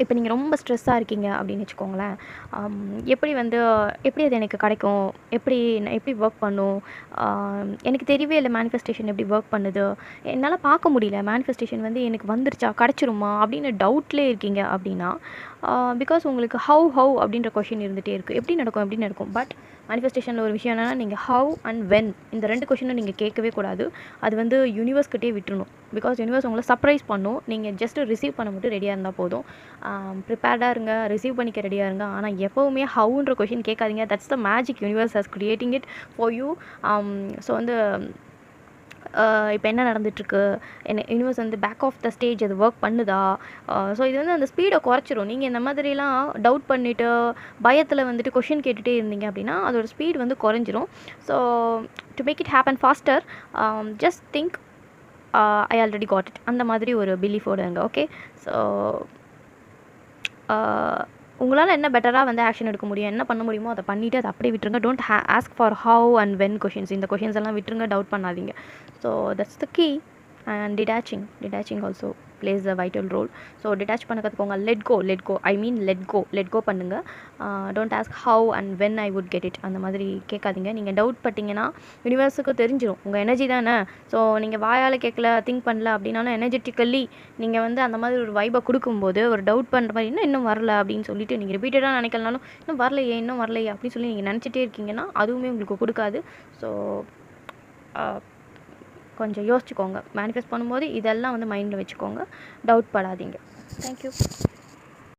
இப்போ நீங்கள் ரொம்ப ஸ்ட்ரெஸ்ஸாக இருக்கீங்க அப்படின்னு வச்சுக்கோங்களேன். எப்படி வந்து எப்படி அது எனக்கு கிடைக்கும்? நான் எப்படி ஒர்க் பண்ணும்? எனக்கு தெரியவே இல்ல மேனிஃபெஸ்டேஷன் எப்படி ஒர்க் பண்ணுது? என்னால பார்க்க முடியல. மேனிஃபெஸ்டேஷன் வந்து எனக்கு வந்துருச்சா? கிடைச்சிருமா? அப்படின்னு டவுட்லேயே இருக்கீங்க அப்படின்னா, பிகாஸ் உங்களுக்கு ஹவ் அப்படின்ற கொஸ்டின் இருந்துகிட்டே இருக்குது. எப்படி நடக்கும்? எப்படி நடக்கும்? பட் மேனிஃபெஸ்டேஷனில் ஒரு விஷயம் என்னென்னா, நீங்கள் ஹவ் அண்ட் வென் இந்த 2 கொஸ்டினும் நீங்கள் கேட்கவே கூடாது. அது வந்து யூனிவர்ஸ்கிட்டே விட்டுறணும். பிகாஸ் யூனிவர்ஸ் உங்களை சர்ப்ரைஸ் பண்ணும். நீங்கள் ஜஸ்ட் ரிசீவ் பண்ண மட்டும் ரெடியாக இருந்தால் போதும். ப்ரிப்பேர்டாக இருங்க, ரிசீவ் பண்ணிக்க ரெடியாக இருங்க. ஆனால் எப்போவுமே ஹவுன்ற கொஷின் கேட்காதீங்க. That's the magic universe has creating it for you. So வந்து இப்போ என்ன நடந்துட்டுருக்கு, யூனிவர்ஸ் வந்து பேக் ஆஃப் த ஸ்டேஜ் அது ஒர்க் பண்ணுதா? ஸோ இது வந்து அந்த ஸ்பீடை குறைச்சிரும். நீங்கள் இந்த மாதிரிலாம் டவுட் பண்ணிவிட்டு பயத்தில் வந்துட்டு கொஷின் கேட்டுகிட்டே இருந்தீங்க அப்படின்னா அதோட ஸ்பீட் வந்து குறைஞ்சிரும். So to make it happen faster, just think I already got it, அந்த மாதிரி ஒரு பிலீஃபோடு இருங்க. ஓகே. ஸோ உங்களால் என்ன பெட்டராக வந்து ஆக்ஷன் எடுக்க முடியும், என்ன பண்ண முடியுமோ அதை பண்ணிவிட்டு அதை அப்படியே விட்டுருங்க. Don't ask for how and when questions. இந்த கொஷின்ஸ் எல்லாம் விட்டுருங்க, டவுட் பண்ணாதீங்க. So that's the key. And detaching also plays a vital role. So detach பண்ண கற்றுக்கோங்க. லெட் கோ பண்ணுங்கள். Don't ask how and when I would get it, அந்த மாதிரி கேட்காதீங்க. நீங்கள் டவுட் பட்டிங்கன்னா யூனிவர்ஸுக்கு தெரிஞ்சிடும், உங்கள் எனர்ஜி தானே. ஸோ நீங்கள் வாயால் கேட்கல, திங்க் பண்ணல அப்படின்னாலும் எனர்ஜெட்டிக்கலி நீங்கள் வந்து அந்த மாதிரி ஒரு வைபை கொடுக்கும்போது ஒரு டவுட் பண்ணுற மாதிரி இன்னும் வரல அப்படின்னு சொல்லிட்டு நீங்கள் ரிப்பீட்டடாக நினைக்கலனாலும் இன்னும் வரலையே அப்படின்னு சொல்லி நீங்கள் நினச்சிட்டே இருக்கீங்கன்னா அதுவுமே உங்களுக்கு கொடுக்காது. ஸோ கொஞ்சம் யோசிச்சுக்கோங்க. மேனிஃபெஸ்ட் பண்ணும்போது இதெல்லாம் வந்து மைண்டில் வச்சுக்கோங்க. டவுட் படாதீங்க. தேங்க்யூ.